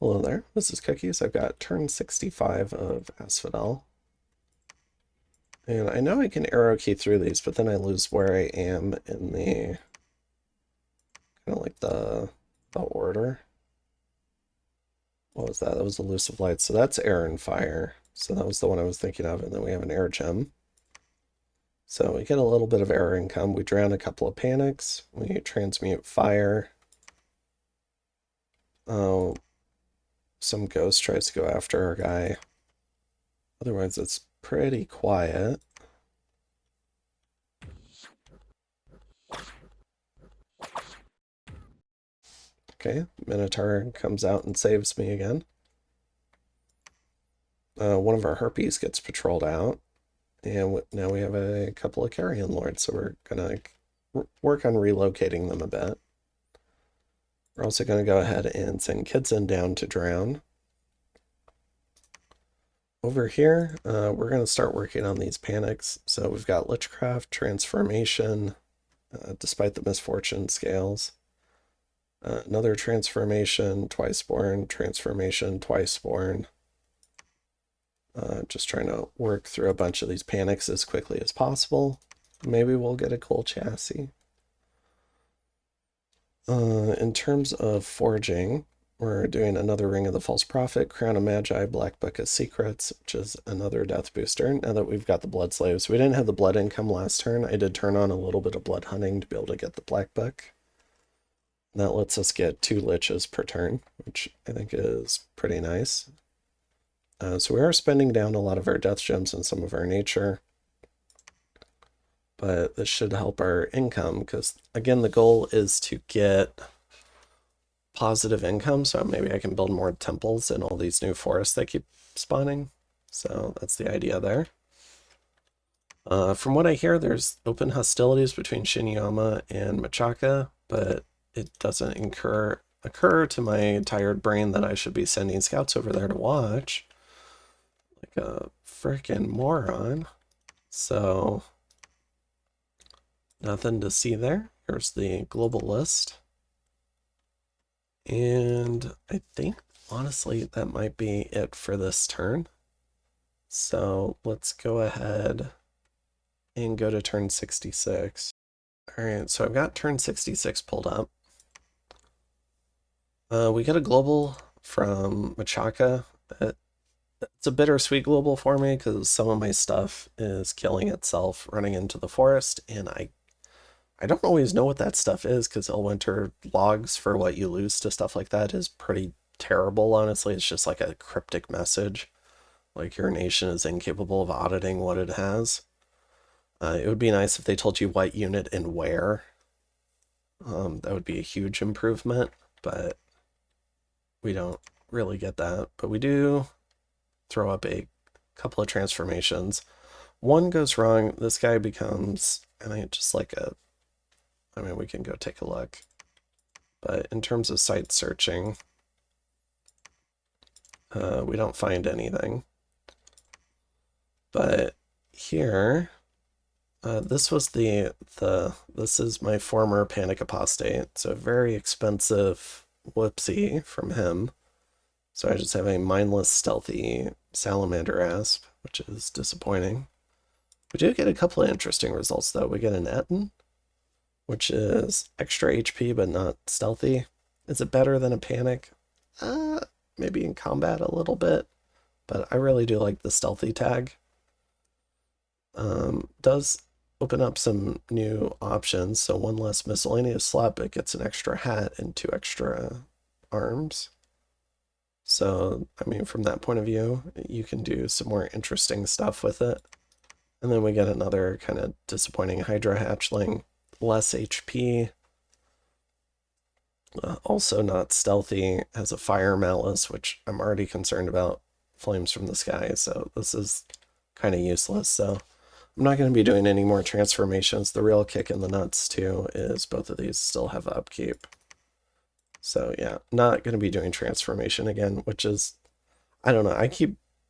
Hello there, this is Cookies. I've got turn 65 of Asphodel. And I know I can arrow key through these, but then I lose where I am in the kind of like the order. What was that? That was elusive light. So that's air and fire. So that was the one I was thinking of. And then we have an air gem. So we get a little bit of air income. We drown a couple of panics. We transmute fire. Oh, some ghost tries to go after our guy. Otherwise, it's pretty quiet. Okay, Minotaur comes out and saves me again. One of our harpies gets patrolled out, and now we have a couple of carrion lords, so we're gonna work on relocating them a bit. We're also gonna go ahead and send Kidson down to drown. Over here, we're gonna start working on these panics. So we've got Lichcraft, Transformation, despite the misfortune scales. Another transformation, twice born, transformation, twice born. Just trying to work through a bunch of these panics as quickly as possible. Maybe we'll get a cool chassis. In terms of forging, we're doing another Ring of the False Prophet, Crown of Magi, Black Book of Secrets, which is another death booster. Now that we've got the Blood Slaves, we didn't have the blood income last turn. I did turn on a little bit of blood hunting to be able to get the Black Book. And that lets us get 2 liches per turn, which I think is pretty nice. So we are spending down a lot of our death gems and some of our nature. But this should help our income because, again, the goal is to get positive income. So maybe I can build more temples in all these new forests that keep spawning. So that's the idea there. From what I hear, there's open hostilities between Shinyama and Machaka, but it doesn't occur to my tired brain that I should be sending scouts over there to watch. Like a freaking moron. So nothing to see there. Here's the global list. And I think, honestly, that might be it for this turn. So let's go ahead and go to turn 66. All right, so I've got turn 66 pulled up. We get a global from Machaka. It's a bittersweet global for me because some of my stuff is killing itself running into the forest, and I don't always know what that stuff is because Elwinter logs for what you lose to stuff like that is pretty terrible, honestly. It's just like a cryptic message. Like your nation is incapable of auditing what it has. It would be nice if they told you what unit and where. That would be a huge improvement, but we don't really get that. But we do throw up a couple of transformations. One goes wrong, this guy becomes, and I just like a, I mean, we can go take a look. But in terms of site searching, we don't find anything. But here, this was this is my former Panic Apostate. So very expensive whoopsie from him. So I just have a mindless, stealthy Salamander Asp, which is disappointing. We do get a couple of interesting results, though. We get an Etten, which is extra HP but not stealthy. Is it better than a Panic? Maybe in combat a little bit, but I really do like the stealthy tag. Does open up some new options, so 1 less miscellaneous slot, but gets an extra hat and 2 extra arms. So, I mean, from that point of view, you can do some more interesting stuff with it. And then we get another kind of disappointing Hydra Hatchling, less HP. Also not stealthy, has a Fire Malice, which I'm already concerned about flames from the sky, so this is kind of useless. So I'm not going to be doing any more transformations. The real kick in the nuts, too, is both of these still have upkeep. So yeah, not going to be doing transformation again, which is, I don't know,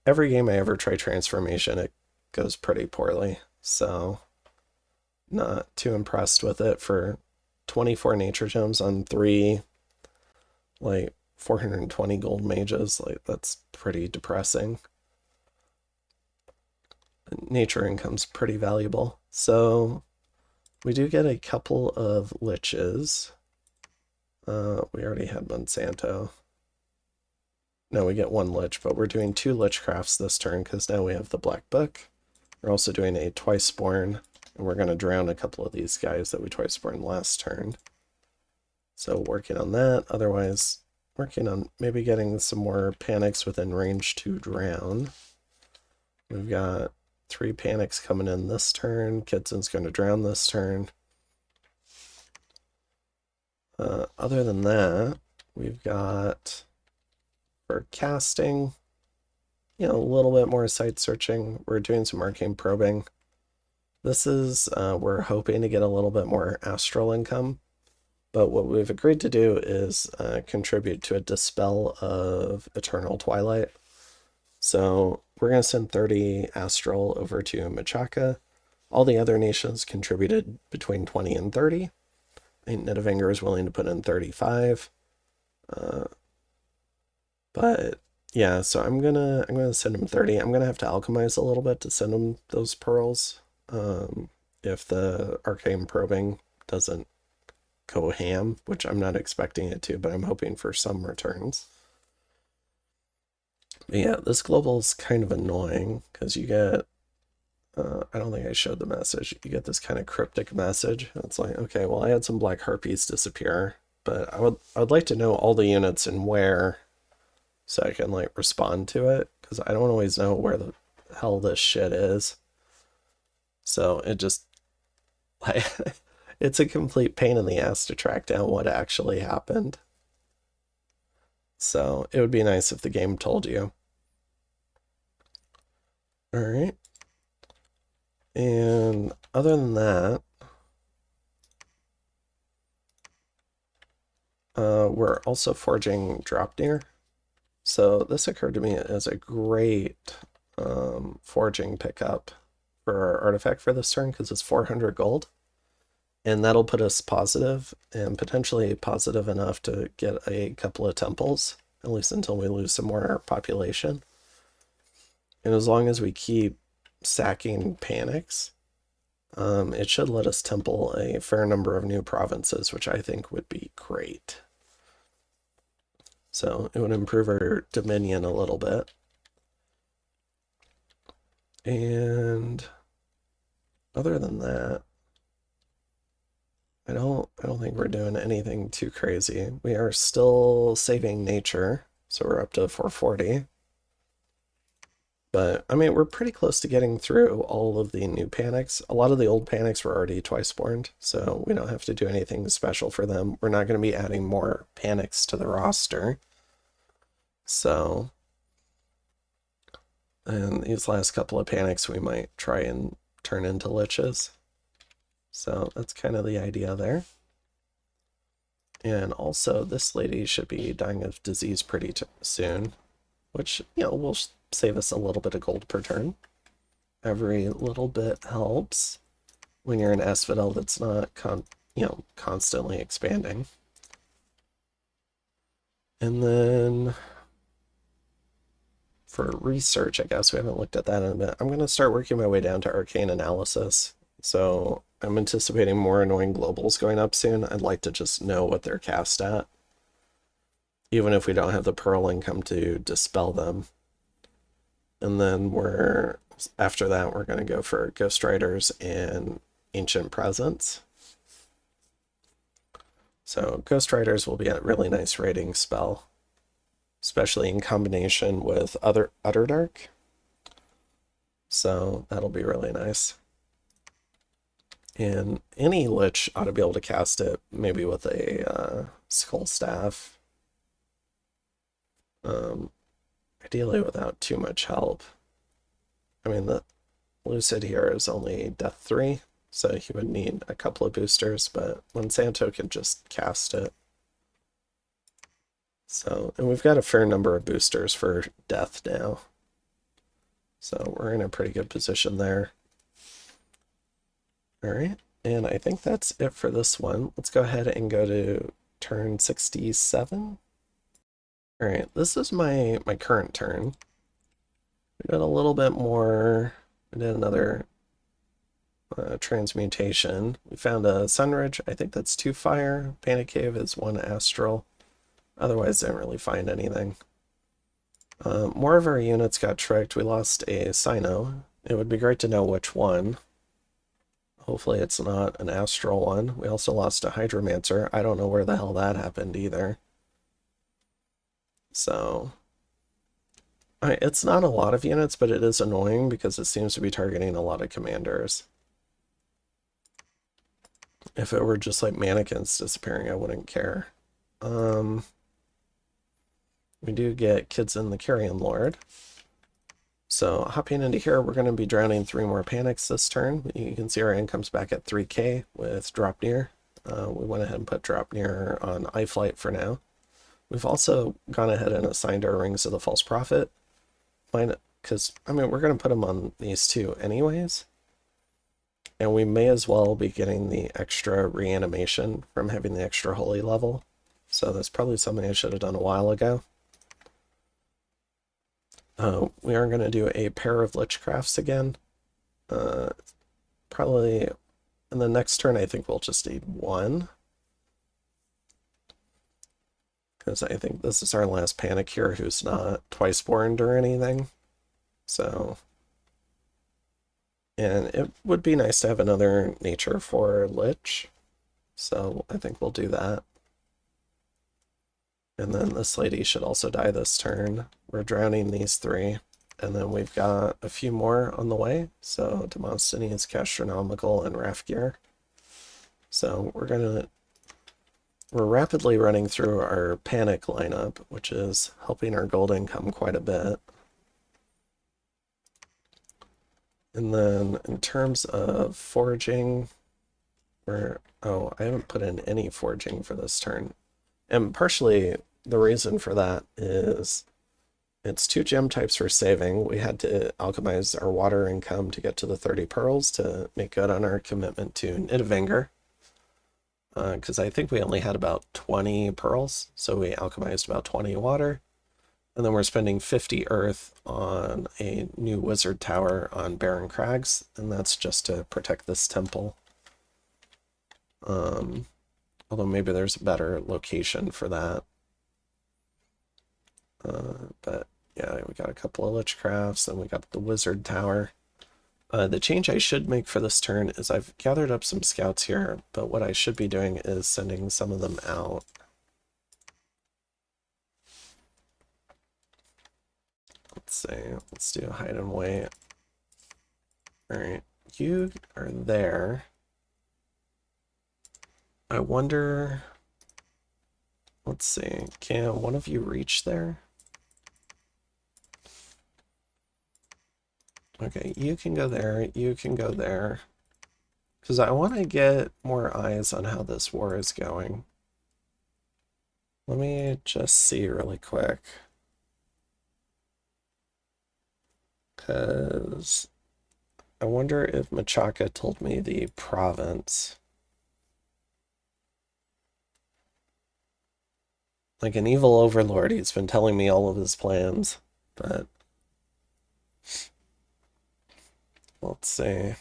every game I ever try transformation, it goes pretty poorly. So not too impressed with it for 24 nature gems on 3, like 420 gold mages. Like, that's pretty depressing. Nature income's pretty valuable. So we do get a couple of liches. We already had Monsanto. No, we get one lich, but we're doing 2 lich crafts this turn because now we have the Black Book. We're also doing a twice born, and we're going to drown a couple of these guys that we twice born last turn. So working on that. Otherwise, working on maybe getting some more panics within range to drown. We've got 3 panics coming in this turn. Kitsen's going to drown this turn. Other than that, we've got, for casting, a little bit more site searching. We're doing some arcane probing. This is, we're hoping to get a little bit more astral income, but what we've agreed to do is contribute to a dispel of Eternal Twilight. So we're going to send 30 astral over to Machaka. All the other nations contributed between 20 and 30. I think Nidavellir is willing to put in 35. But yeah, so I'm gonna send him 30. I'm gonna have to alchemize a little bit to send him those pearls. If the arcane probing doesn't go ham, which I'm not expecting it to, but I'm hoping for some returns. But yeah, this global is kind of annoying because you get, I don't think I showed the message. You get this kind of cryptic message. It's like, okay, well, I had some black harpies disappear, but I would like to know all the units and where, so I can like respond to it, because I don't always know where the hell this shit is. So it just, like, it's a complete pain in the ass to track down what actually happened. So it would be nice if the game told you. All right. And other than that, we're also forging Dropnir. So this occurred to me as a great forging pickup for our artifact for this turn because it's 400 gold. And that'll put us positive, and potentially positive enough to get a couple of temples, at least until we lose some more population. And as long as we keep sacking panics, it should let us temple a fair number of new provinces, which I think would be great. So it would improve our dominion a little bit. And other than that, I don't think we're doing anything too crazy. We are still saving nature, so we're up to 440. But, I mean, we're pretty close to getting through all of the new panics. A lot of the old panics were already twice born, so we don't have to do anything special for them. We're not going to be adding more panics to the roster. So, and these last couple of panics we might try and turn into liches. So that's kind of the idea there. And also, this lady should be dying of disease pretty soon, which, will save us a little bit of gold per turn. Every little bit helps when you're an Asphodel that's not constantly expanding. And then for research, I guess we haven't looked at that in a bit. I'm going to start working my way down to arcane analysis. So I'm anticipating more annoying globals going up soon. I'd like to just know what they're cast at, even if we don't have the pearl income to dispel them. And then after that, we're going to go for Ghost Riders and Ancient Presence. So Ghost Riders will be a really nice raiding spell, especially in combination with Underdark. So that'll be really nice. And any lich ought to be able to cast it, maybe with a Skull Staff. Ideally without too much help. I mean, the Lucid here is only Death 3, so he would need a couple of boosters, but Monsanto can just cast it. So, and we've got a fair number of boosters for Death now. So we're in a pretty good position there. All right, and I think that's it for this one. Let's go ahead and go to turn 67. All right, this is my current turn. We got a little bit more. We did another transmutation. We found a Sunridge. I think that's 2 fire. Panic Cave is 1 astral. Otherwise, didn't really find anything. More of our units got tricked. We lost a Sino. It would be great to know which one. Hopefully it's not an astral one. We also lost a Hydromancer. I don't know where the hell that happened either. So, it's not a lot of units, but it is annoying because it seems to be targeting a lot of commanders. If it were just like mannequins disappearing, I wouldn't care. We do get Kids in the Carrion Lord. So hopping into here, we're going to be drowning 3 more panics this turn. You can see our income's back at 3k with Drop Near. We went ahead and put Drop Near on iFlight for now. We've also gone ahead and assigned our Rings of the False Prophet. Because, I mean, we're going to put them on these 2 anyways. And we may as well be getting the extra reanimation from having the extra holy level. So that's probably something I should have done a while ago. We are going to do a pair of Lichcrafts again. Probably in the next turn, I think we'll just need 1. Because I think this is our last panic here who's not twice born or anything. So, and it would be nice to have another nature for Lich. So I think we'll do that. And then this lady should also die this turn. We're drowning these 3. And then we've got a few more on the way. So Demosthenes, Castronomical, and Rathgear. So we're rapidly running through our panic lineup, which is helping our gold income quite a bit. And then in terms of foraging, I haven't put in any foraging for this turn. And partially the reason for that is it's 2 gem types for saving. We had to alchemize our water income to get to the 30 pearls to make good on our commitment to Nidavellir. Because I think we only had about 20 pearls, so we alchemized about 20 water. And then we're spending 50 earth on a new wizard tower on Barren Crags, and that's just to protect this temple. Although maybe there's a better location for that. But yeah, we got a couple of Lichcrafts, and we got the wizard tower. The change I should make for this turn is I've gathered up some scouts here, but what I should be doing is sending some of them out. Let's see, let's do hide and wait. All right, you are there. I wonder, let's see, can one of you reach there? Okay, you can go there, you can go there. Because I want to get more eyes on how this war is going. Let me just see really quick. Because I wonder if Machaka told me the province. Like an evil overlord, he's been telling me all of his plans, but let's see.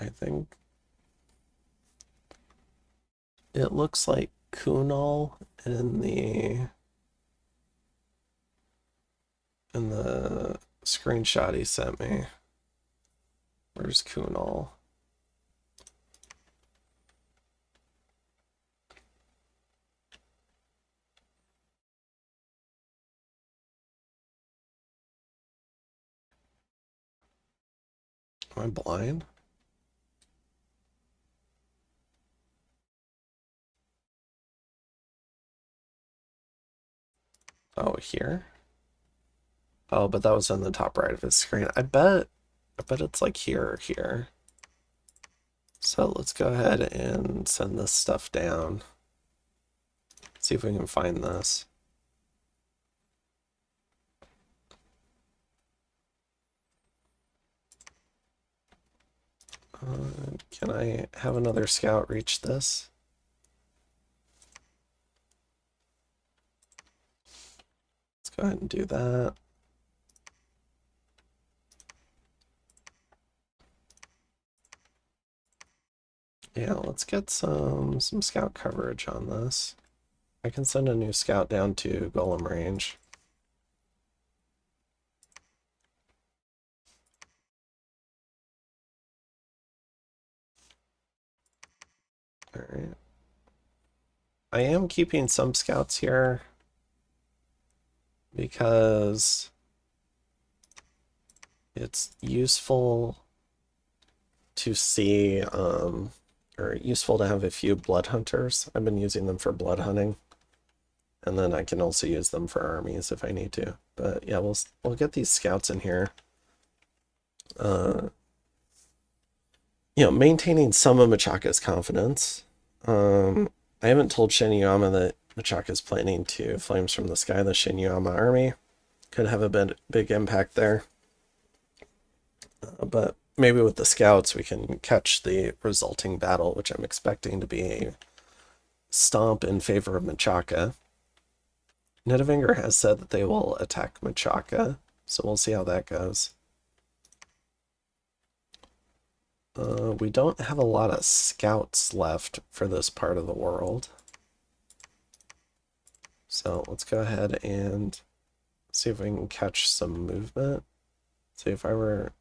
I think it looks like Kunal in the screenshot he sent me. Where's Kunal? Am I blind? Oh, here? Oh, but that was in the top right of his screen. I bet it's like here or here. So let's go ahead and send this stuff down. See if we can find this. Can I have another scout reach this? go ahead and do that. Yeah, let's get some scout coverage on this. I can send a new scout down to Golem range. All right. I am keeping some scouts here because it's useful to see, or useful to have a few blood hunters. I've been using them for blood hunting, and then I can also use them for armies if I need to. But yeah, we'll get these scouts in here. You know, maintaining some of Machaka's confidence. I haven't told Shinyama that Machaka's planning to Flames from the Sky the Shinyama army. Could have a big impact there. But maybe with the scouts we can catch the resulting battle, which I'm expecting to be a stomp in favor of Machaka. Nidavinger has said that they will attack Machaka, so we'll see how that goes. We don't have a lot of scouts left for this part of the world. So let's go ahead and see if we can catch some movement. See if I were...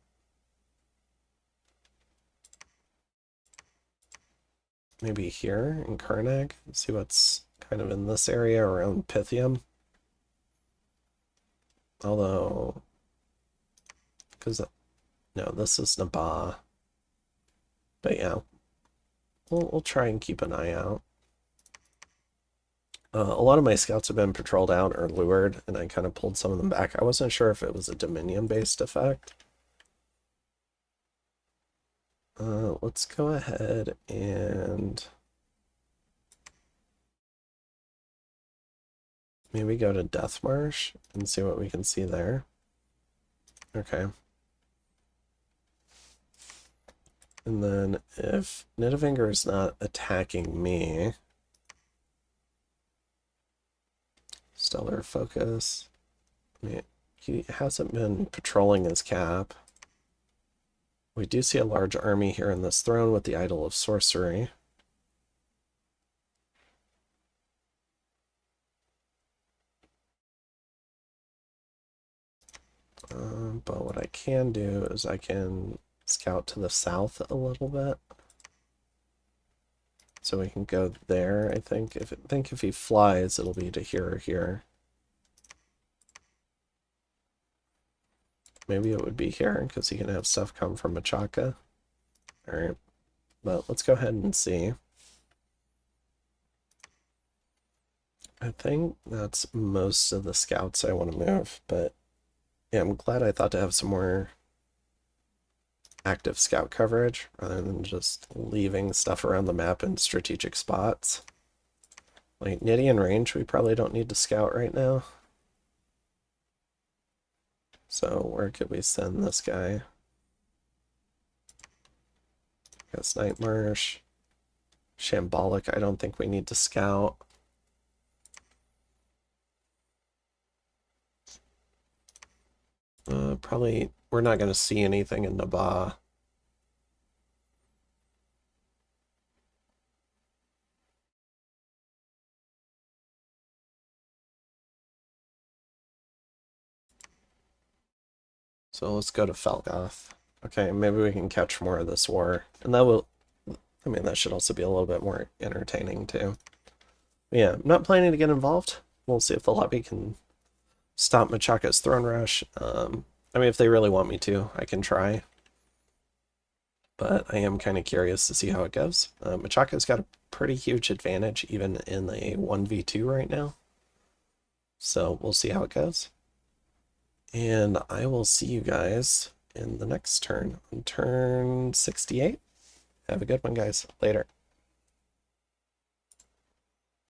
maybe here in Karnag, see what's kind of in this area around Pythium. Although, because, no, this is Nabah. But yeah, we'll try and keep an eye out. A lot of my scouts have been patrolled out or lured, and I kind of pulled some of them back. I wasn't sure if it was a Dominion-based effect. Let's go ahead and maybe go to Death Marsh and see what we can see there. Okay. And then if Nidavinger is not attacking me, Stellar Focus. I mean, he hasn't been patrolling his cap. We do see a large army here in this throne with the Idol of Sorcery. But what I can do is I can scout to the south a little bit. So we can go there, I think. If he flies, it'll be to here or here. Maybe it would be here, because he can have stuff come from Machaka. Alright, but let's go ahead and see. I think that's most of the scouts I want to move, but yeah, I'm glad I thought to have some more active scout coverage, rather than just leaving stuff around the map in strategic spots. Like Nidian range, we probably don't need to scout right now. So where could we send this guy? Guess Night Marsh. Shambolic, I don't think we need to scout. Probably, we're not going to see anything in Nabah. So let's go to Felgoth. Okay, maybe we can catch more of this war. And that will, I mean, that should also be a little bit more entertaining too. But yeah, I'm not planning to get involved. We'll see if the lobby can stop Machaka's throne rush. I mean, if they really want me to, I can try. But I am kind of curious to see how it goes. Machaka's got a pretty huge advantage, even in a 1v2 right now. So we'll see how it goes. And I will see you guys in the next turn, on turn 68. Have a good one, guys. Later.